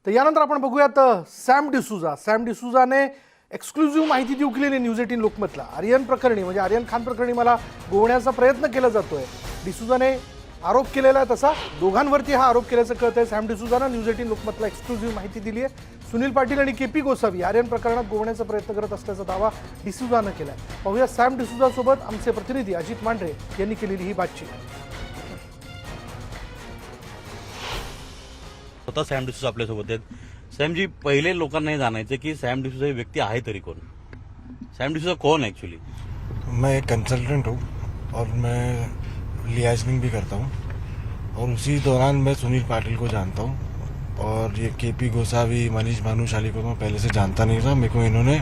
तर यानंतर आपण बघूयात सॅम डिसूजाने एक्सक्लुझिव्ह माहिती देऊ केलेली न्यूज 18 लोकमतला आर्यन प्रकरणी म्हणजे आर्यन खान प्रकरणी मला गोवण्याचा प्रयत्न केला जातोय. डिसूजाने आरोप केलेला आहे तसा दोघांवरती हा आरोप केल्याचं कळतंय. सॅम डिसूजाने न्यूज 18 लोकमतला एक्सक्लुझिव्ह माहिती दिली आहे. सुनील पाटील आणि केपी गोसावी आर्यन प्रकरणात गोवण्याचा प्रयत्न करत असल्याचा दावा डिसूजानं केलाय. पाहूया सॅम डिसूजासोबत आमचे प्रतिनिधी अजित मांढरे यांनी केलेली ही बातचीत. स्वतः सॅम डिसूजा आपल्यासोबत आहेत. सॅमजी, पहिले लोकांना हे जाणायचं की सॅम डिसूजा ही व्यक्ती आहे तरी कोण? सॅम डिसूजा कौन है एक्चुअली? मैं एक कंसल्टेंट हूँ और मैं लियाजनिंग भी करता हूँ और उसी दौरान मैं सुनील पाटिल को जानता हूँ और ये केपी गोसावी मनीष भानुशाली को मैं पहले से जानता नहीं था. मेरे को इन्होंने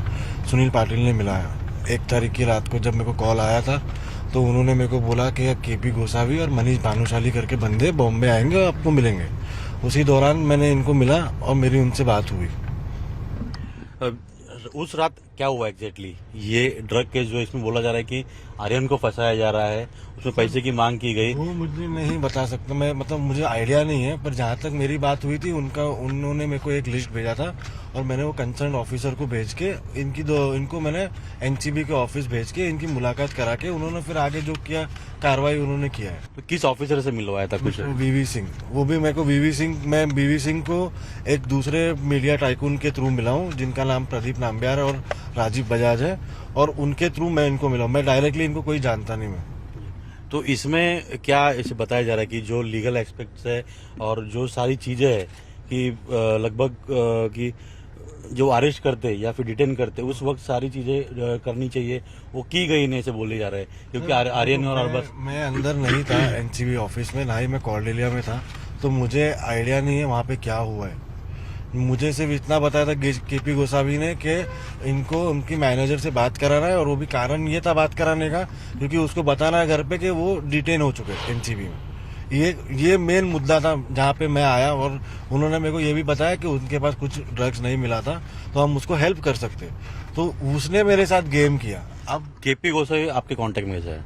सुनील पाटिल ने मिलाया. 1 तारीख की रात को जब मेरे को कॉल आया था तो उन्होंने मेरे को बोला कि केपी गोसावी और मनीष भानुशाली करके बंदे बॉम्बे आएंगे और आपको मिलेंगे. उसी दौरान मैंने इनको मिला और मेरी उनसे बात हुई. उस रात क्या हुआ एग्जैक्टली? ये ड्रग केस जो इसमें बोला जा रहा है कि आर्यन को फंसाया जा रहा है, उसमें पैसे की मांग की गई. वो मुझे नहीं बता सकता मैं, मतलब मुझे आइडिया नहीं है. पर जहाँ तक मेरी बात हुई थी उन्होंने मेरे को एक लिस्ट भेजा था और मैंने वो कंसर्न ऑफिसर को भेज के इनको मैंने एनसीबी के ऑफिस भेज के इनकी मुलाकात करा के उन्होंने फिर आगे जो किया कार्रवाई उन्होंने किया है. तो किस ऑफिसर से मिलवाया था कुछ? वीवी सिंह. वो भी मेरे को मैं वीवी सिंह को एक दूसरे मीडिया टाइकून के थ्रू मिला हूँ जिनका नाम प्रदीप नाम्बियार और राजीव बजाज है और उनके थ्रू मैं इनको मिला हूँ. मैं डायरेक्टली इनको कोई जानता नहीं. मैं तो इसमें क्या इसे बताया जा रहा है कि जो लीगल एस्पेक्ट्स है और जो सारी चीजें है कि लगभग कि जो अरेस्ट करते या फिर डिटेन करते उस वक्त सारी चीजें करनी चाहिए, वो की गई नहीं ऐसे बोले जा रहे हैं क्योंकि आर्यन और बस. मैं अंदर नहीं था एनसीबी ऑफिस में, ना ही मैं कॉर्डेलिया में था, तो मुझे आइडिया नहीं है वहाँ पे क्या हुआ है. मुझे सिर्फ इतना बताया था केपी गोसावी ने कि इनको उनकी मैनेजर से बात कराना है और वो भी कारण ये था बात कराने का क्योंकि उसको बताना है घर पे कि वो डिटेन हो चुके हैं एनसीबी में. ये मेन मुद्दा था जहाँ पे मैं आया और उन्होंने मेरे को ये भी बताया कि उनके पास कुछ ड्रग्स नहीं मिला था तो हम उसको हेल्प कर सकते. तो उसने मेरे साथ गेम किया. अब केपी गोसावी आपके कांटेक्ट में है?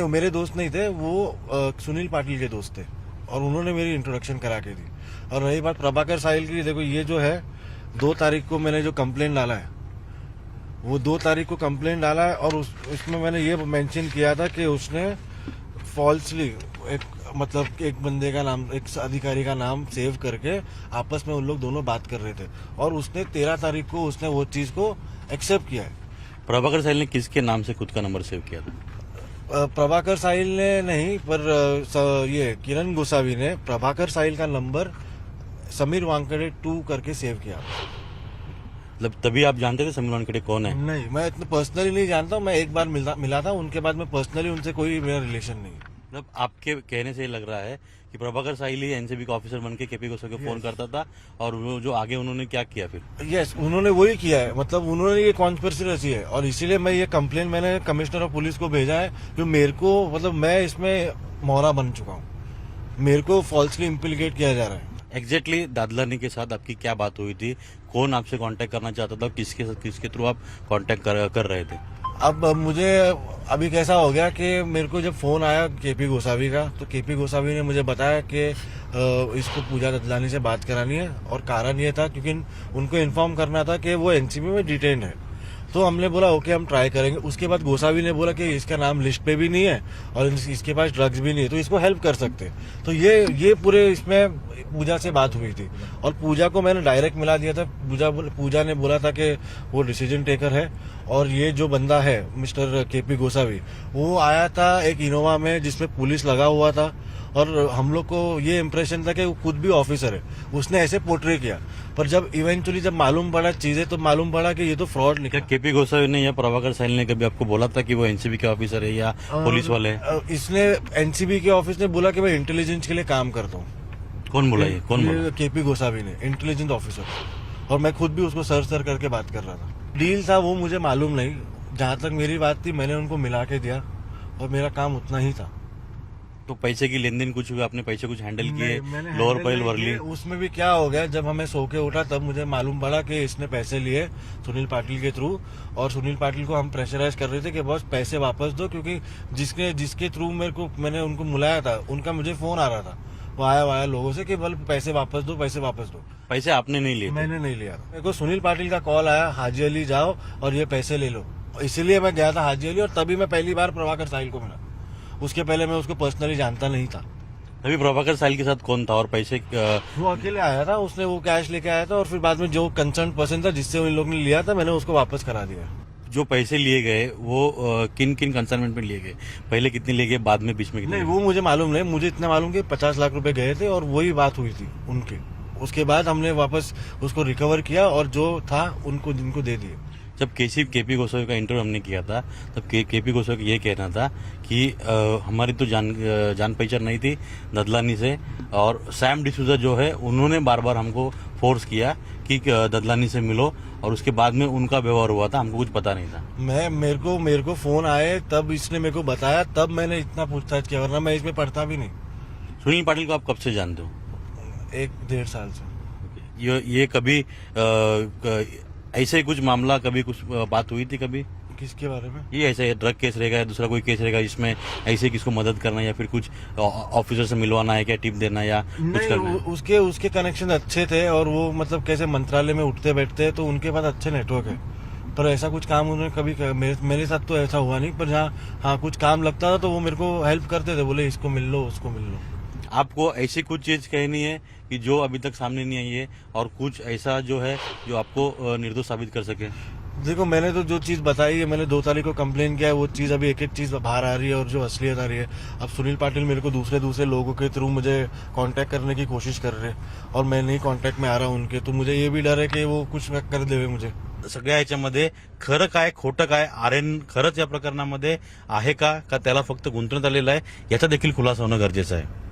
मेरे दोस्त नहीं थे वो, सुनील पाटिल के दोस्त थे और उन्होंने मेरी इंट्रोडक्शन करा के दी. और रही बात प्रभाकर साहिल की, देखो ये जो है 2 तारीख को मैंने जो कंप्लेंट डाला है वो 2 तारीख को कंप्लेंट डाला है और उसमें मैंने ये मेंशन किया था कि उसने फॉल्सली एक बंदे का नाम, एक अधिकारी का नाम सेव करके आपस में उन लोग दोनों बात कर रहे थे और उसने 13 तारीख को उसने वो चीज को एक्सेप्ट किया है. प्रभाकर साहिल ने किसके नाम से खुद का नंबर सेव किया था? प्रभाकर साहिल ने नहीं, पर ये किरण गोसावी ने प्रभाकर साहिल का नंबर समीर वानखेड़े 2 करके सेव किया. मतलब तभी आप जानते थे समीर वानखेड़े कौन है? नहीं, मैं इतना पर्सनली नहीं जानता. मैं एक बार मिला था, उनके बाद में पर्सनली उनसे कोई मेरा रिलेशन नहीं. मतलब आपके कहने से ये लग रहा है कि प्रभाकर साहिल ही एनसीबी का ऑफिसर बनके केपी गोसावी को फोन करता था और वो जो आगे उन्होंने क्या किया फिर? यस, उन्होंने वही किया है. मतलब उन्होंने ये कॉन्स्पिरेसी रची है और इसीलिए मैं ये कंप्लेंट मैंने कमिश्नर ऑफ पुलिस को भेजा है जो मेरे को, मतलब मैं इसमें मोहरा बन चुका हूँ. मेरे को फॉल्सली इम्प्लीकेट किया जा रहा है. एग्जैक्टली दादलानी के साथ आपकी क्या बात हुई थी? कौन आपसे कांटेक्ट करना चाहता था? किसके थ्रू आप कांटेक्ट कर रहे थे? अब मुझे अभी कैसा हो गया कि मेरे को जब फोन आया केपी गोसावी का तो केपी गोसावी ने मुझे बताया कि इसको पूजा ददलानी से बात करानी है और कारण ये था क्योंकि उनको इन्फॉर्म करना था कि वो एनसीबी में डिटेन है. तो हमने बोला ओके हम ट्राई करेंगे. उसके बाद गोसावी ने बोला कि इसका नाम लिस्ट पे भी नहीं है और इसके पास ड्रग्स भी नहीं है तो इसको हेल्प कर सकते. तो ये पूरे इसमें पूजा से बात हुई थी और पूजा को मैंने डायरेक्ट मिला दिया था. पूजा ने बोला था कि वो डिसीजन टेकर है और ये जो बंदा है मिस्टर केपी गोसावी वो आया था एक इनोवा में जिसमें पुलिस लगा हुआ था और हम लोग को ये इम्प्रेशन था कि वो खुद भी ऑफिसर है. उसने ऐसे पोर्ट्रे किया पर जब इवेंचुअली जब मालूम पड़ा चीजें तो मालूम पड़ा कि ये तो फ्रॉड निकला. केपी गोसावी ने या प्रभाकर साहिल ने कभी आपको बोला था कि वो एनसीबी के ऑफिसर है या पुलिस वाले हैं? इसने एनसीबी के ऑफिस ने बोला कि मैं इंटेलिजेंस के लिए काम करता हूँ. कौन बोला ये? कौन बोला? केपी गोसावी ने, इंटेलिजेंस ऑफिसर. और मैं खुद भी उसको सर करके बात कर रहा था. डील था वो मुझे मालूम नहीं. जहाँ तक मेरी बात थी मैंने उनको मिला के दिया और मेरा काम उतना ही था. तो पैसे की लेन देन कुछ हुआ? आपने पैसे कुछ हैंडल किए? लोअर पैल वर्ली उसमें भी क्या हो गया, जब हमें सो के उठा तब मुझे मालूम पड़ा कि इसने पैसे लिए सुनील पाटिल के थ्रू और सुनील पाटिल को हम प्रेशराइज कर रहे थे कि बस पैसे वापस दो क्योंकि जिसके थ्रू मैंने उनको बुलाया था उनका मुझे फोन आ रहा था. वाया लोगों से कि बोले पैसे वापस दो, पैसे वापस दो। पैसे आपने नहीं लिए थे? मैंने नहीं लिया। मेरे को सुनील पाटिल का कॉल आया, हाजी अली जाओ और ये पैसे ले लो, इसीलिए मैं गया था हाजी अली, और तभी मैं पहली बार प्रभाकर साहिल को मिला। उसके पहले मैं उसको पर्सनली जानता नहीं था। अभी प्रभाकर साहिल के साथ कौन था और पैसे वो अकेले आया था, उसने वो कैश लेके आया था, और फिर बाद में जो कंसर्न पर्सन था जिससे उन लोगों ने लिया था, मैंने उसको वापस करा दिया। जो पैसे लिए गए वो किन किन कंसाइनमेंट में लिए गए? पहले कितने लिए गए, बाद में बीच में कितने? नहीं, वो मुझे मालूम नहीं, मुझे इतना मालूम कि 50 लाख रुपए गए थे और वही बात हुई थी उनके। उसके बाद हमने वापस उसको रिकवर किया और जो था उनको जिनको दे दिए। जब केपी गोस्वामी का इंटरव्यू हमने किया था तब केपी गोस्वामी का ये कहना था कि हमारी तो जान पहचान नहीं थी ददलानी से, और सैम डिसूजा जो है उन्होंने बार बार हमको फोर्स किया कि ददलानी से मिलो, और उसके बाद में उनका व्यवहार हुआ था, हमको कुछ पता नहीं था। मेरे को फोन आए तब इसने मेरे को बताया, तब मैंने इतना पूछताछ किया, वरना मैं इसमें पढ़ता भी नहीं। सुनील पाटिल को आप कब से जानते हो? 1-1.5 साल से। ये कभी ऐसे कुछ मामला, कभी कुछ बात हुई थी कभी? किसके बारे में? ये ऐसे ड्रग केस रहेगा या दूसरा कोई केस रहेगा जिसमें ऐसे किसको मदद करना या फिर कुछ ऑफिसर से मिलवाना है, क्या टिप देना या कुछ करना है? उसके कनेक्शन अच्छे थे, और वो मतलब कैसे मंत्रालय में उठते बैठते, तो उनके पास अच्छे नेटवर्क है। पर ऐसा कुछ काम उन्होंने कभी मेरे साथ तो ऐसा हुआ नहीं, पर हाँ कुछ काम लगता था तो वो मेरे को हेल्प करते थे, बोले इसको मिल लो, उसको मिल लो। आपको ऐसी कुछ चीज कहनी है कि जो अभी तक सामने नहीं आई है, और कुछ ऐसा जो है जो आपको निर्दोष साबित कर सके? देखो, मैंने तो जो चीज बताई है, मैंने 2 तारीख को कंप्लेन किया है, वो चीज अभी एक एक चीज बाहर आ रही है और जो असलियत आ रही है। अब सुनील पाटिल मेरे को दूसरे लोगों के थ्रू मुझे कांटेक्ट करने की कोशिश कर रहे हैं, और मैं नहीं कांटेक्ट में आ रहा हूँ उनके, तो मुझे ये भी डर है कि वो कुछ कर देवे मुझे। सगळ्या याच्यामध्ये खरं काय खोटं काय, आर्यन खरंच या प्रकरणामध्ये आहे का त्याला फक्त गुंतवण्यात आलेलं आहे, याचा देखील खुलासा होणं गरजेचं आहे.